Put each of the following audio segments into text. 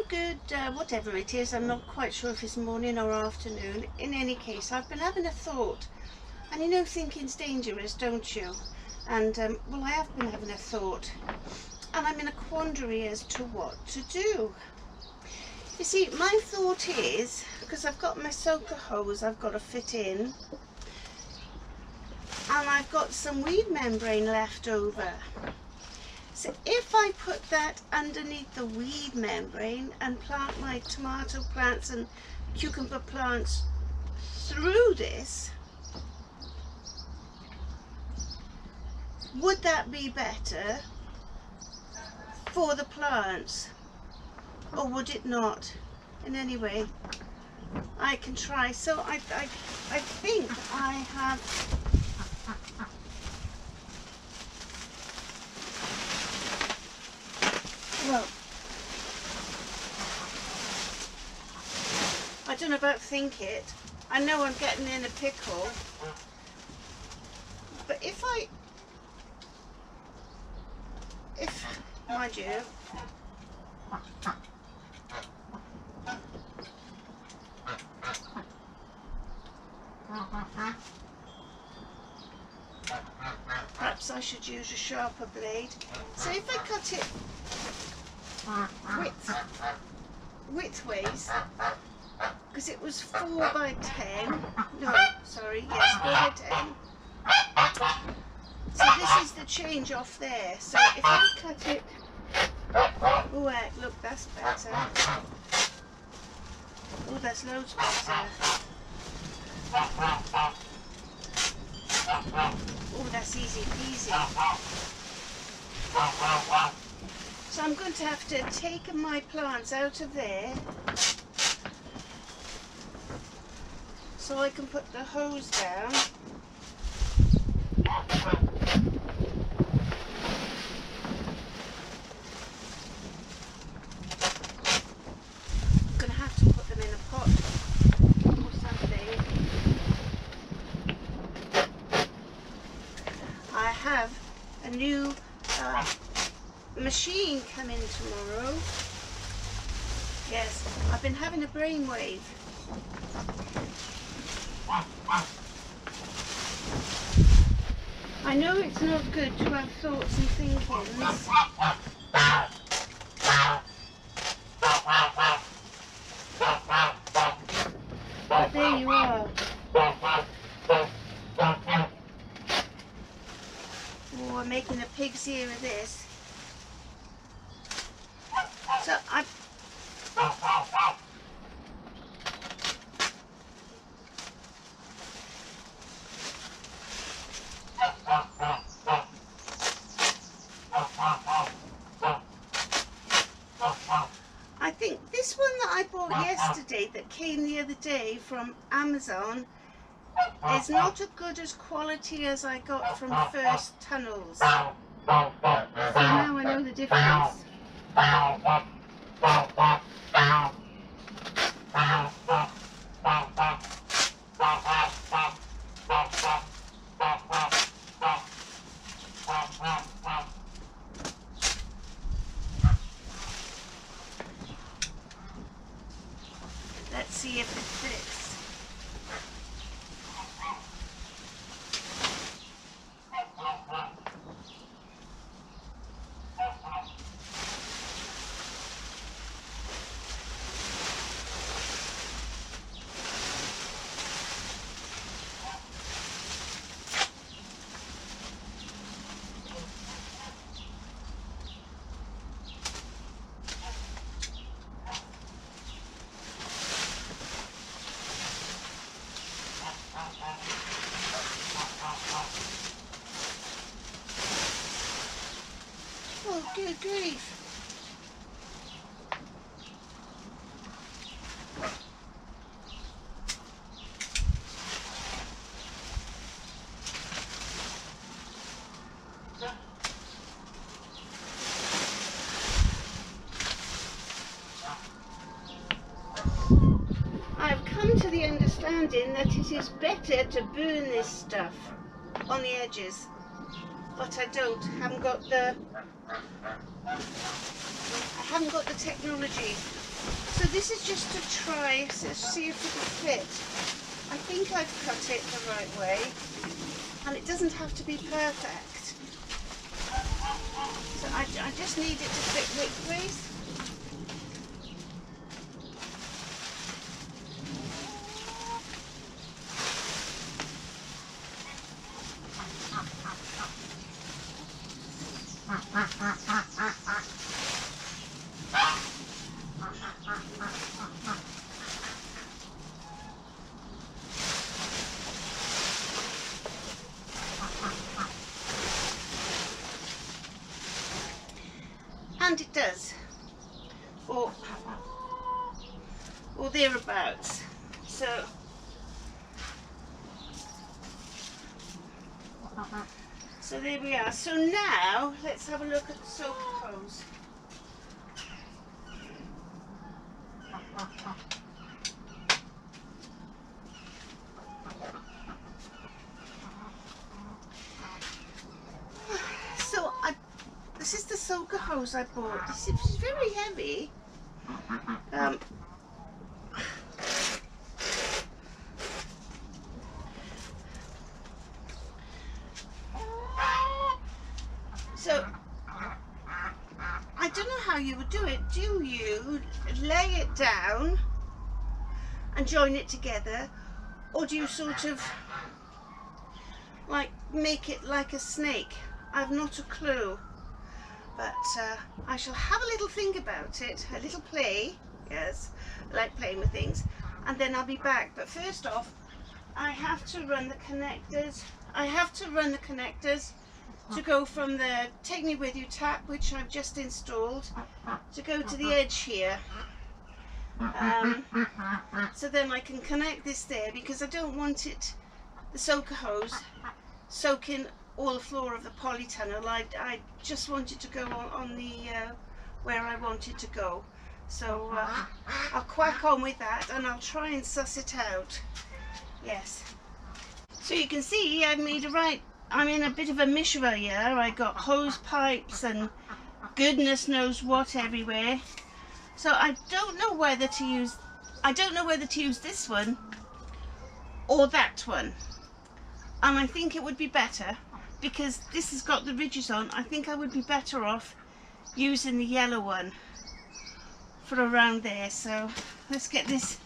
good, whatever it is. I'm not quite sure if it's morning or afternoon. In any case, I've been having a thought. And you know, thinking's dangerous, don't you? And, well, I have been having a thought. And I'm in a quandary as to what to do. You see, my thought is, because I've got my soaker hose I've got to fit in. And I've got some weed membrane left over. So if I put that underneath the weed membrane and plant my tomato plants and cucumber plants through this, would that be better for the plants, or would it not? In any way, I can try. So I think I have well, I don't know about think it. I know I'm getting in a pickle, but if mind you, perhaps I should use a sharper blade. So if I cut it widthways, because it was 4 by 10, no, sorry, yes, 4 by 10. So this is the change off there. So if I cut it, oh look, that's better. Oh, that's loads better. Oh, that's easy peasy. So I'm going to have to take my plants out of there so I can put the hose down. I'm going to have to put them in a pot or something. I have a new machine coming tomorrow. Yes, I've been having a brainwave. I know it's not good to have thoughts and thinkings. But there you are. Oh, I'm making a pig's ear of this. So I think this one that I bought yesterday that came the other day from Amazon is not as good as quality as I got from First Tunnels. So now I know the difference. Let's see if it fits. Oh, good grief. I've come to the understanding that it is better to burn this stuff on the edges. but I haven't got the technology. So this is just to try, so see if it'll fit. I think I've cut it the right way, and it doesn't have to be perfect. So I just need it to fit widthways. And it does, or thereabouts. So there we are. So now let's have a look at the soaker hose. So this is the soaker hose I bought. This is very heavy. So I don't know how you would do it. Do you lay it down and join it together, or do you sort of like make it like a snake? I've not a clue, but I shall have a little think about it, a little play. Yes, I like playing with things, and then I'll be back. But first off, I have to run the connectors. To go from the Take Me With You tap, which I've just installed, to go to the edge here. So then I can connect this there, because I don't want the soaker hose, soaking all the floor of the polytunnel. I just want it to go on the where I want it to go. So I'll quack on with that, and I'll try and suss it out. Yes. So you can see I'm in a bit of a mishra here. I got hose pipes and goodness knows what everywhere. So I don't know whether to use this one or that one. And I think it would be better, because this has got the ridges on. I think I would be better off using the yellow one for around there. So let's get this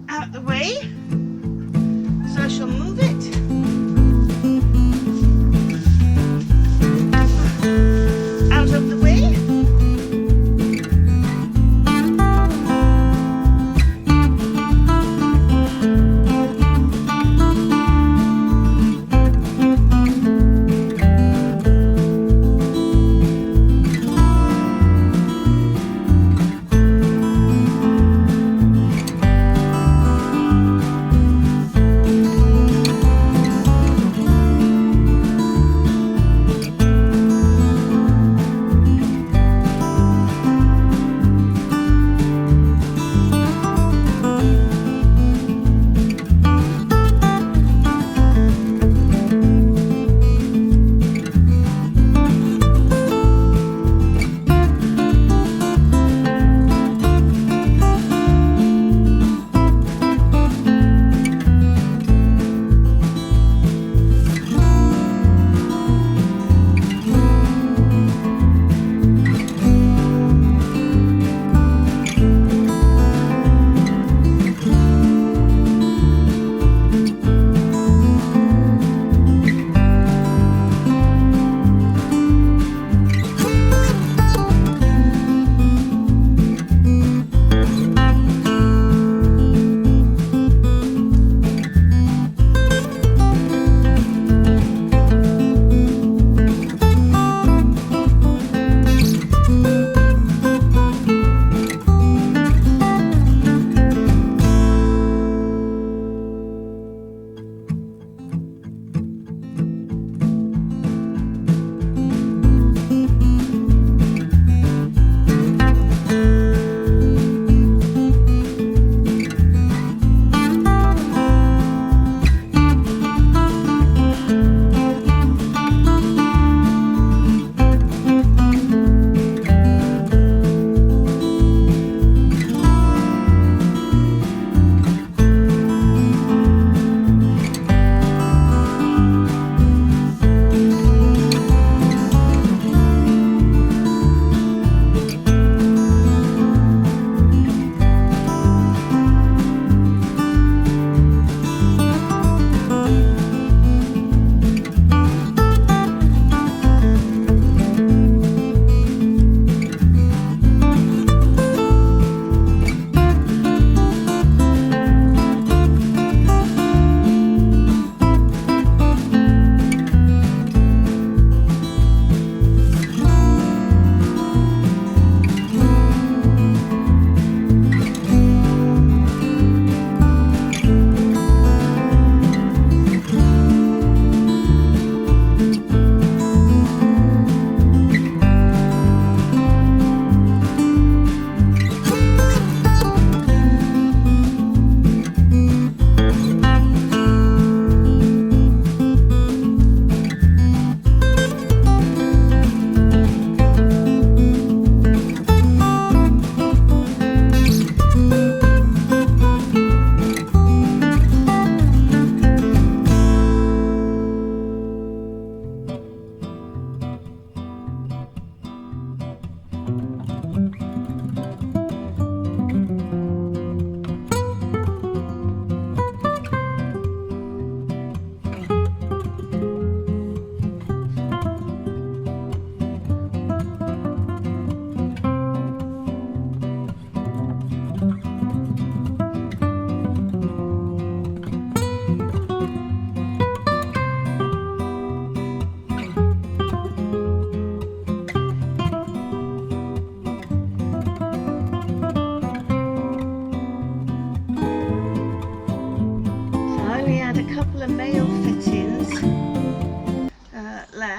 out the way. So I shall move it. Out of the way.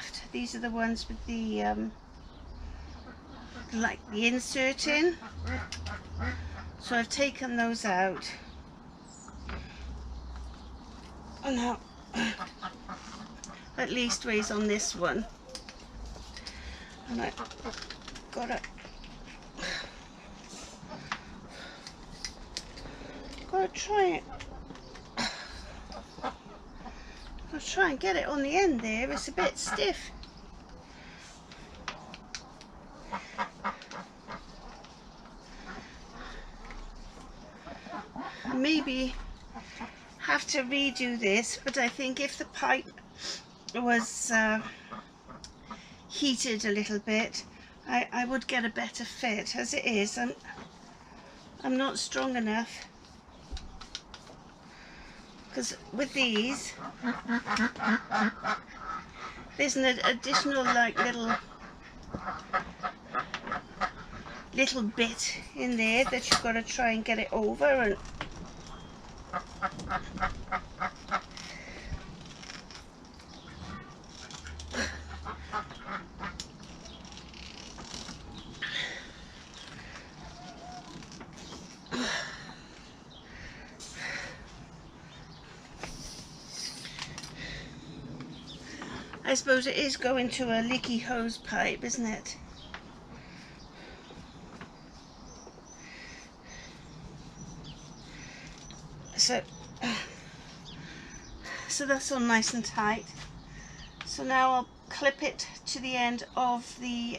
left. These are the ones with the like the insert in. So I've taken those out. And now at least ways on this one. And I gotta try it. I'll try and get it on the end there. It's a bit stiff. Maybe have to redo this, but I think if the pipe was heated a little bit, I would get a better fit. As it is, I'm not strong enough, because with these there's an additional like little bit in there that you've got to try and get it over. And I suppose it is going to a leaky hose pipe, isn't it? So that's all nice and tight. So now I'll clip it to the end of the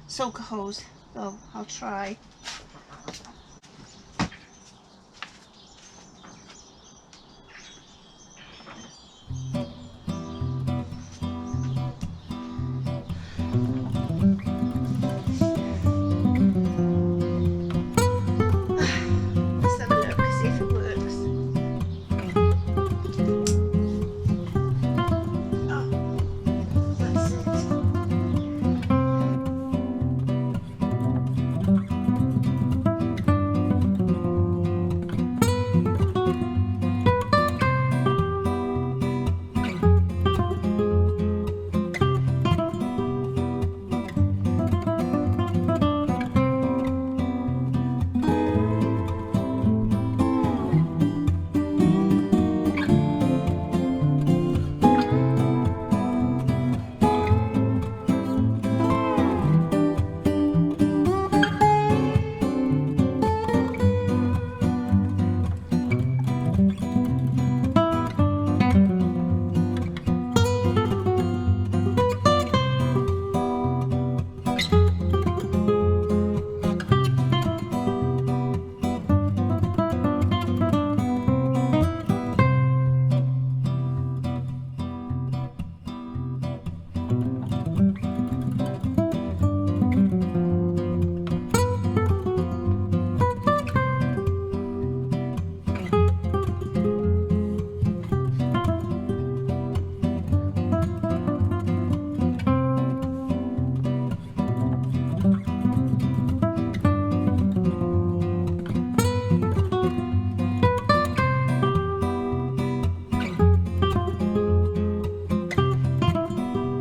soaker hose. Well, I'll try.